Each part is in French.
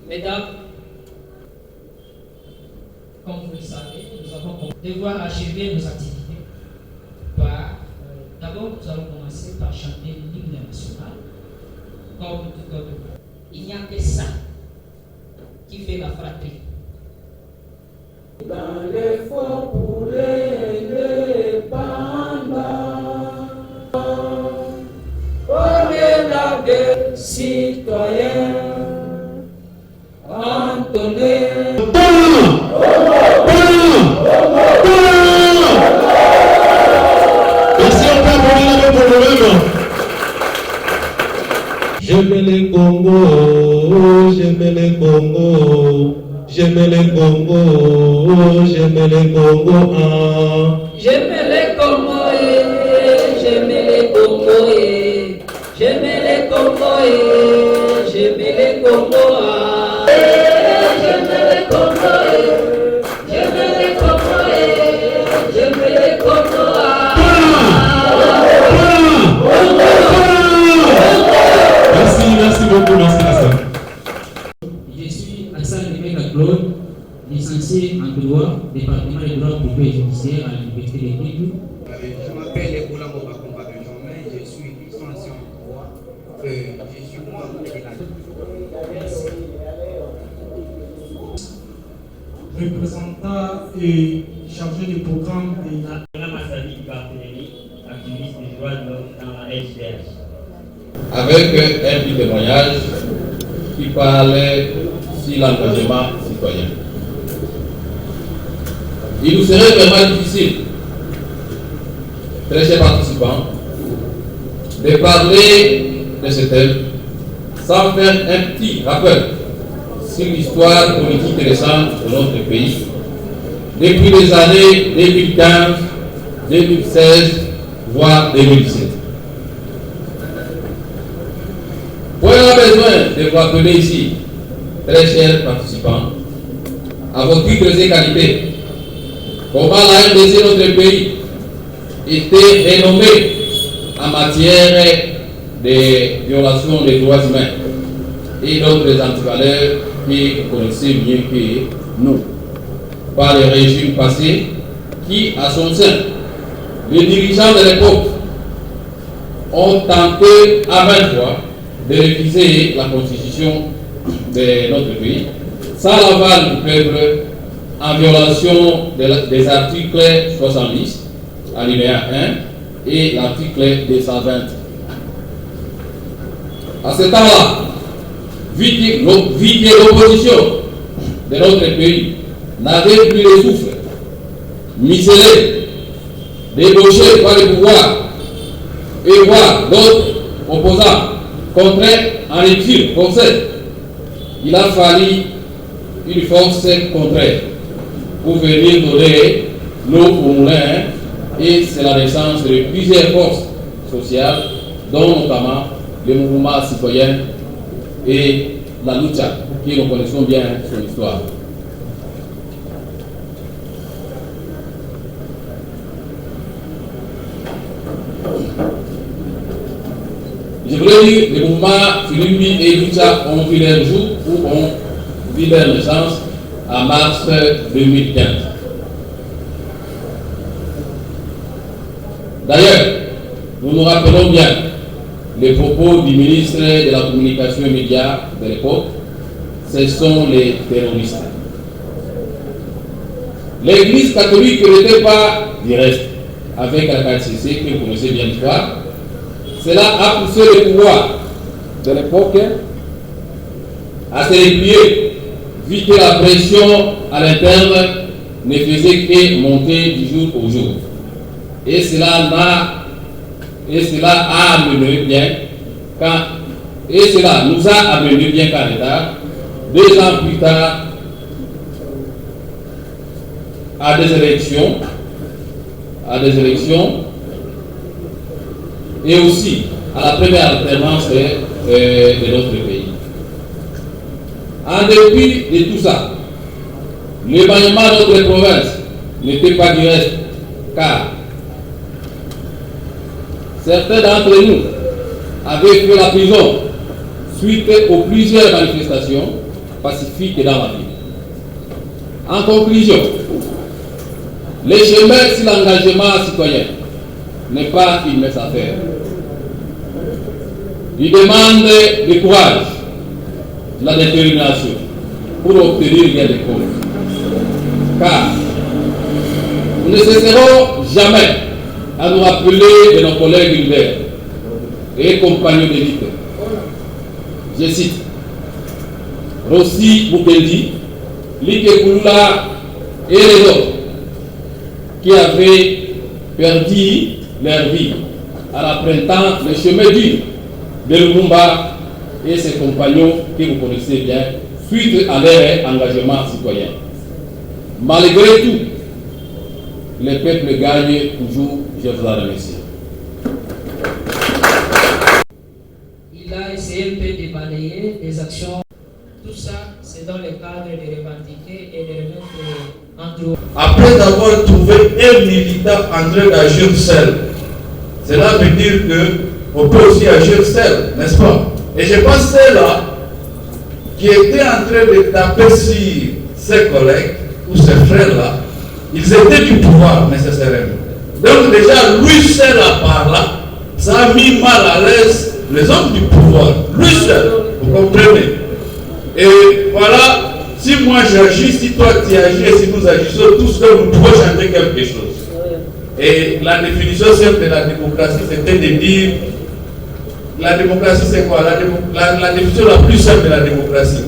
Mesdames, comme vous le savez, nous allons devoir achever nos activités par, d'abord nous allons commencer par chanter l'hymne national, comme tout autre. Il n'y a que ça qui fait la fratrie. Dans l'effort pour les indépendants, on est là des citoyens. J'aime les Congo, j'aime les Congo, j'aime les Congo, j'aime les Congo, j'aime les Congo, j'aime les Congo, j'aime les Congo, j'aime les Congo, j'aime les Congo, j'aime les Congo, j'aime les Congo. Merci beaucoup, merci Hassan. Je suis Hassan Emeka Claude, licencié en droit, département de droit privé et judiciaire à l'université de Kindu. Je m'appelle Ebola Mobakomba Benjamin, je suis licencié en droit, je suis membre de la... Merci. représentant et chargé du programme de la Ramassadi Barthélémy, activiste des droits de l'homme dans la SDH. Avec un petit témoignage qui parlait sur l'engagement citoyen. Il nous serait vraiment difficile, très chers participants, de parler de ce thème sans faire un petit rappel sur l'histoire politique récente de notre pays depuis les années 2015, 2016, voire 2017. Point a besoin de vous rappeler ici, très chers participants, à vos titres et qualités, comment la RDC, notre pays, était renommé en matière de violation des droits humains et d'autres antivaleurs que vous connaissez mieux que nous, par les régimes passés qui, à son sein, les dirigeants de l'époque ont tenté à 20 fois de réviser la constitution de notre pays sans l'aval du peuple en violation des articles 70, alinéa 1 et l'article 220. À ce temps-là, vu que l'opposition de notre pays n'avait plus le souffle, muselé, débauché par le pouvoir et voir d'autres opposants contraints en exil forcé, il a fallu une force contraire pour venir donner l'eau au moulin, et c'est la naissance de plusieurs forces sociales, dont notamment le mouvement citoyen et la lucha, qui nous connaissons bien son histoire. Je voulais dire, le mouvement Filimbi et Lucha ont vu leur jour ou ont vu leur naissance en mars 2015. D'ailleurs, nous nous rappelons bien les propos du ministre de la Communication et Médias de l'époque, ce sont les terroristes. L'Église catholique n'était pas du reste, avec la KCC que vous connaissez bien l'histoire. Cela a poussé le pouvoir de l'époque à se replier, vu que la pression à l'interne ne faisait que monter du jour au jour. Et cela nous a amené bien qu'en retard, 2 ans plus tard, à des élections, et aussi à la première alternance de notre pays. En dépit de tout ça, l'éloignement de notre province n'était pas du reste, car certains d'entre nous avaient fait la prison suite aux plusieurs manifestations pacifiques dans la ville. En conclusion, les chemins sur l'engagement citoyen n'est pas une mince affaire. Il demande du courage, de la détermination pour obtenir gain de cause. Car nous ne cesserons jamais à nous rappeler de nos collègues Hubert et compagnons d'élite. Je cite Rossi Mukendi, Like Kulula et les autres qui avaient perdu leur vie en empruntant le chemin dur de Lumumba et ses compagnons que vous connaissez bien suite à leur engagement citoyen. Malgré tout, le peuple gagne toujours. Je vous en remercie. Il a essayé un peu de balayer les actions. Tout ça, c'est dans le cadre de revendiquer et de remettre en droit. Après avoir trouvé un militant en train d'agir seul, cela veut dire qu'on peut aussi agir seul, n'est-ce pas? Et je pense que là, qui était en train de taper sur ses collègues ou ses frères-là, ils étaient du pouvoir nécessairement. Donc déjà, lui seul à part là, ça a mis mal à l'aise les hommes du pouvoir. Lui seul, vous comprenez? Et voilà Si moi j'agis, si toi tu agis, et si nous agissons tous, nous pouvons changer quelque chose. Et la définition simple de la démocratie, c'était de dire, la démocratie c'est quoi? La définition la plus simple de la démocratie.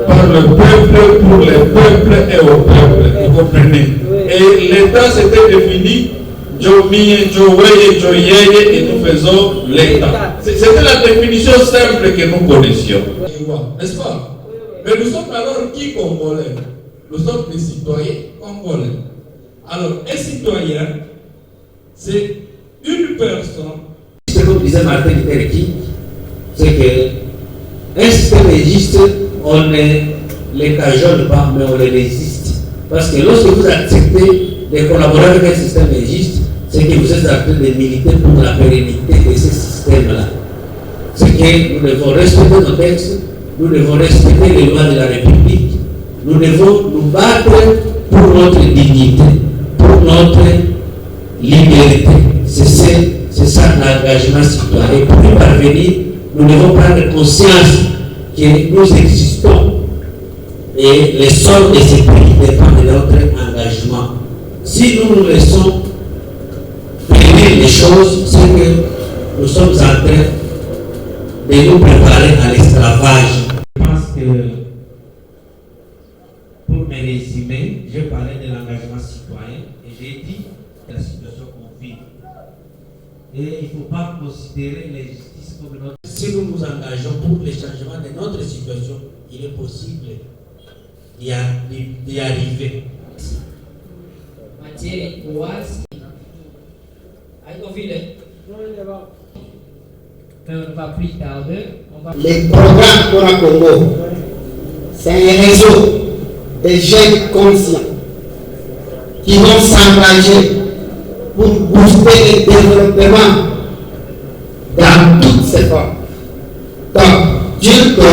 Par le peuple, pour les peuples et au peuple. Vous comprenez? Et l'État s'était défini, et nous faisons l'État. C'était la définition simple que nous connaissions. N'est-ce pas? Mais nous sommes alors qui Congolais? Nous sommes des citoyens congolais. Alors, un citoyen, c'est une personne. Ce que disait Martin Luther King, c'est qu'un système existe, on ne les cajole pas, mais on les résiste. Parce que lorsque vous acceptez de collaborer avec un système existe, c'est que vous êtes en train de militer pour la pérennité de ce système-là. C'est que nous devons respecter nos textes, nous devons respecter les lois de la République, nous devons nous battre pour notre dignité, pour notre liberté. C'est ça l'engagement citoyen. Pour y parvenir, nous devons prendre conscience que nous existons et les sorts de ce pays dépendent de notre engagement. Si nous nous laissons prévenir les choses, c'est que nous sommes en train de nous préparer à l'esclavage. Je pense que, pour me résumer, je parlais de l'engagement citoyen et j'ai dit la situation qu'on vit. Et il ne faut pas considérer l'injustice comme notre. Si nous nous engageons pour le changement de notre situation, il est possible d'y arriver. Les programmes pour le Congo, c'est un réseau de jeunes conscients qui vont s'engager pour booster le développement dans toutes ses formes. Donc, Dieu que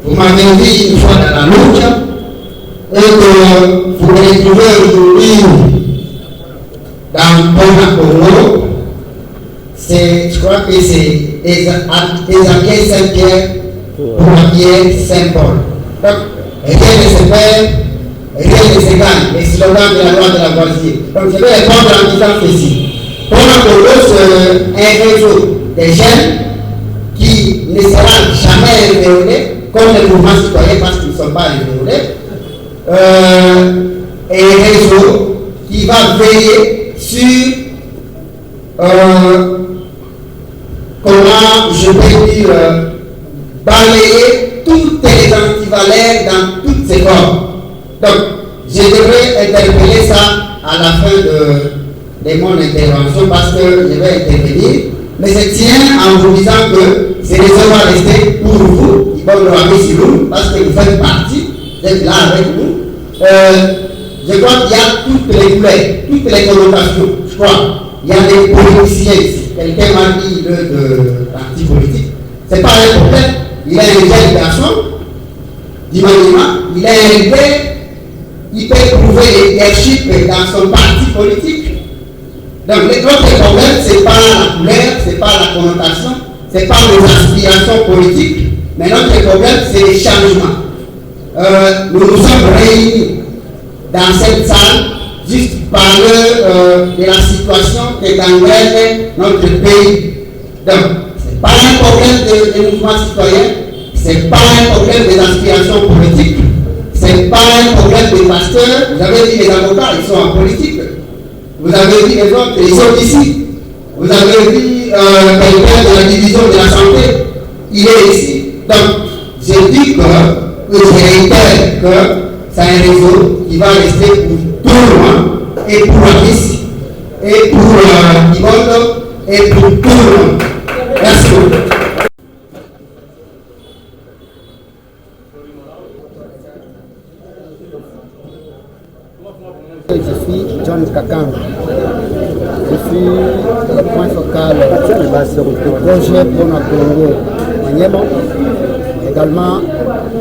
vous m'avez dit une fois dans la lutte et que vous me retrouvez aujourd'hui dans le Congo, je crois que c'est Esaquiel Saint-Pierre pour la pierre Saint-Paul. Donc, rien ne se perd, rien ne se gagne. Les slogans de la loi de la voiture. Donc, je vais répondre en disant ceci. Pour le Congo, c'est un réseau de jeunes qui ne sera jamais révélé comme les mouvements citoyens parce qu'ils ne sont pas révélés. Et un réseau qui va veiller sur comment je peux dire balayer toutes les antivaleurs dans toutes ses formes. Donc, je devrais interpeller ça à la fin de mon intervention parce que je vais intervenir. Mais je tiens en vous disant que ces réseaux vont rester pour vous, ils vont le ramener sur nous parce que vous faites partie, vous êtes là avec nous. Je crois qu'il y a toutes les couleurs, toutes les connotations, je crois. Il y a des politiciens ici. Quelqu'un m'a dit de parti politique. Ce n'est pas un problème. Il est un jeune garçon, d'Imanima, il est arrivé, il peut prouver le leadership dans son parti politique. Donc, notre problème, ce n'est pas la couleur, ce n'est pas la connotation, ce n'est pas nos aspirations politiques, mais notre problème, c'est les changements. Nous nous sommes réunis dans cette salle juste parler de la situation que gangrène notre pays. Donc, ce n'est pas un problème des mouvements citoyens, ce n'est pas un problème des aspirations politiques, ce n'est pas un problème des pasteurs. Vous avez dit les avocats, ils sont en politique. Vous avez dit les autres, ils sont ici. Vous avez dit quelqu'un de la division de la santé, il est ici. Donc, je dis que je réitère que c'est un réseau qui va rester pour tout le monde, et pour la Miss, et pour Ibondo, et pour tout le monde. Merci beaucoup. Je suis John Kakang. Je suis le point focal du projet Pona Congo Maniema. Également,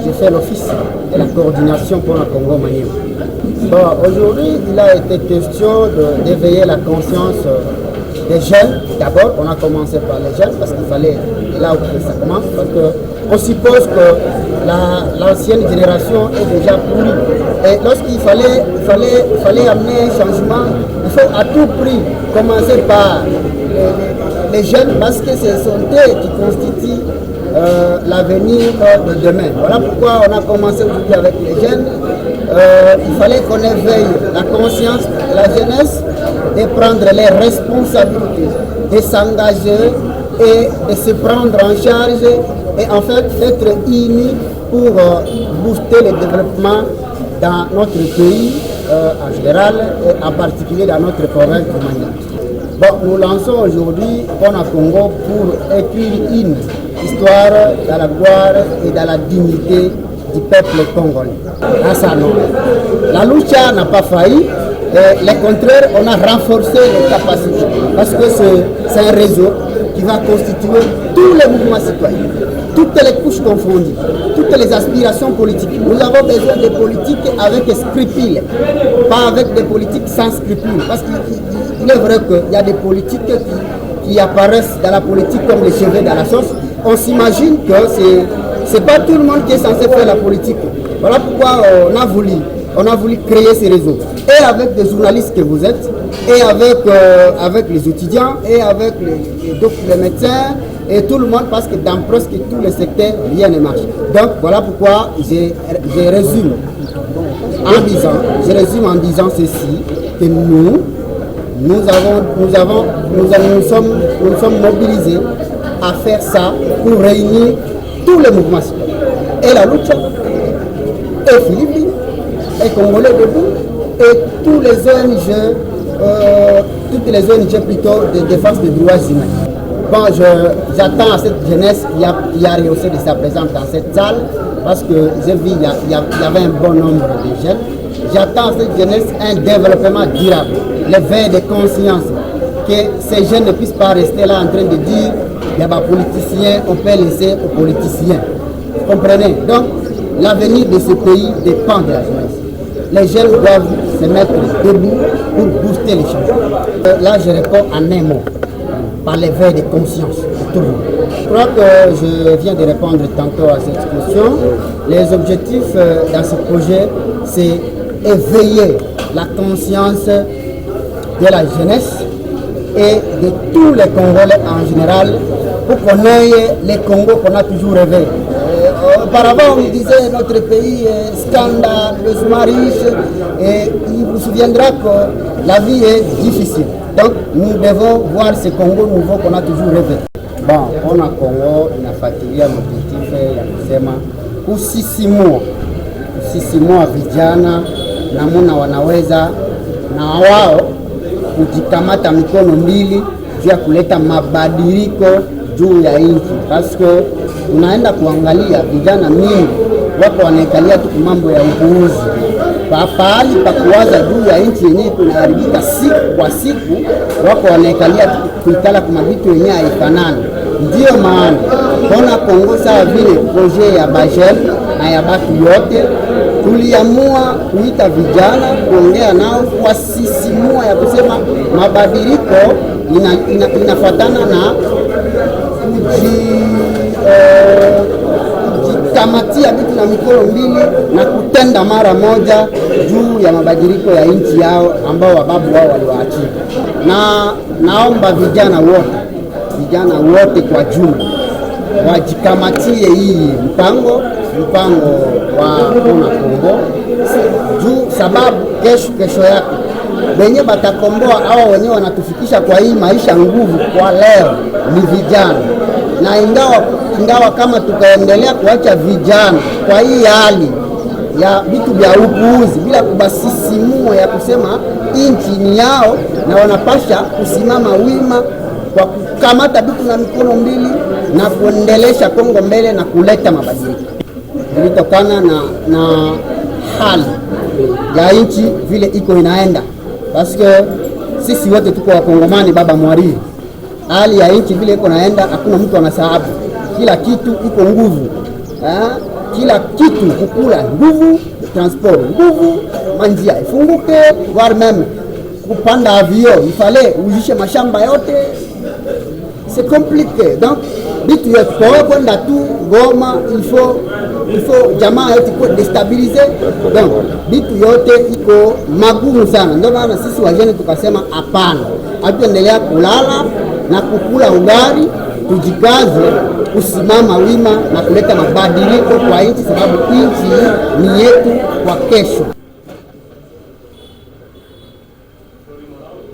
j'ai fait l'office de la coordination Pona Congo Maniema. Bon, aujourd'hui, il a été question d'éveiller la conscience des jeunes. D'abord, on a commencé par les jeunes parce qu'il fallait, là où ça commence, parce qu'on suppose que l'ancienne génération est déjà pourrie. Et lorsqu'il fallait amener un changement, il faut à tout prix commencer par les jeunes, parce que ce sont eux qui constituent l'avenir de demain. Voilà pourquoi on a commencé aujourd'hui avec les jeunes. Il fallait qu'on éveille la conscience de la jeunesse, de prendre les responsabilités, de s'engager et de se prendre en charge et en fait d'être unis pour booster le développement dans notre pays en général et en particulier dans notre province du Mali. Bon, nous lançons aujourd'hui Pona Congo pour écrire une histoire dans la gloire et dans la dignité du peuple congolais. La lucha n'a pas failli, le contraire, on a renforcé les capacités parce que c'est un réseau qui va constituer tous les mouvements citoyens, toutes les couches confondues, toutes les aspirations politiques. Nous avons besoin de politiques avec scrupules, pas avec des politiques sans scrupules, parce qu'il est vrai qu'il y a des politiques qui apparaissent dans la politique comme les cheveux dans la sauce. On s'imagine que c'est pas tout le monde qui est censé faire la politique. Voilà pourquoi on a voulu créer ces réseaux. Et avec des journalistes que vous êtes, et avec les étudiants, et avec les médecins, et tout le monde, parce que dans presque tous les secteurs, rien ne marche. Donc voilà pourquoi je résume en disant ceci, que nous sommes mobilisés à faire ça pour réunir tous les mouvements citoyens. Et la lucha, et Philippe, et Congolais debout, et tous les ONG, toutes les ONG plutôt de défense des droits humains. Bon, j'attends à cette jeunesse qui a rehaussé de sa présence dans cette salle, parce que j'ai vu il y avait un bon nombre de jeunes. J'attends à cette jeunesse un développement durable, l'éveil de conscience, que ces jeunes ne puissent pas rester là en train de dire il y a des politiciens, on peut laisser aux politiciens. Vous comprenez? Donc, l'avenir de ce pays dépend de la jeunesse. Les jeunes doivent se mettre debout pour booster les changements. Là, je réponds en un mot, par l'éveil de conscience de tout le monde. Je crois que je viens de répondre tantôt à cette question. Les objectifs dans ce projet, c'est éveiller la conscience de la jeunesse et de tous les Congolais en général pour qu'on ait les Congos qu'on a toujours rêvé. Auparavant, on nous disait notre pays est scandaleusement riche et il vous souviendra que la vie est difficile. Donc nous devons voir ce Congo nouveau qu'on a toujours rêvé. Bon, on a Congo inafuatilia objectif ya kusema kusisimua vijana namuna wanaweza na wao kujikamata mikono mbili juu ya kuleta mabadiliko juu ya nchi. Paske unaenda kuangalia vijana mingi wako wanaekalia tu mambo ya upuuzi. Pahali pa kuwaza juu ya nchi yenyewe kunaharibika siku kwa siku, wako wanaekalia tu kuikala kwa vitu yenyewe haifanani. Ndio maana kona Kongo sawa vile projet ya Bajel na ya batu yote tuliamua kuita vijana kuongea nao kwa sisimua ya kusema mabadiliko inafuatana na kujikamatia vitu na mikono mbili na kutenda mara moja juu ya mabadiliko ya nchi yao ambao wababu wao waliwaachia. Na naomba vijana wote kwa jumla wajikamatie hii mpango wa Pona Congo juu sababu kesho yake wenye batakomboa au wenye wanatufikisha kwa hii maisha nguvu kwa leo ni vijana. Na ingawa kama tukaendelea kuacha vijana kwa hii hali ya vitu vya upuuzi bila kubasisimua ya kusema nchi ni yao na wanapasha kusimama wima kwa kukamata vitu na mikono mbili na kuendelesha Kongo mbele na kuleta mabadiliko. Ilitokana na hali ya nchi vile iko inaenda. Paske sisi wote tuko Wakongomani baba Mwari. Hali ya nchi vile iko naenda hakuna mtu anasahabu. Kila kitu iko nguvu. Kila kitu kukula nguvu, transport nguvu, manjia ifunguke, voire même kupanda avion, il fallait ujishe mashamba yote. C'est compliqué. Donc bitu yote kwa kwenda tu Goma, il faut jamaa yote iko destabiliser, donc bitu yote iko magumu sana. Ndio maana sisi wajane tukasema hapana, hatuendelea kulala na kukula ugali, tujikaze kusimama wima na kuleta mabadiliko kwa nchi, sababu nchi ni yetu kwa kesho.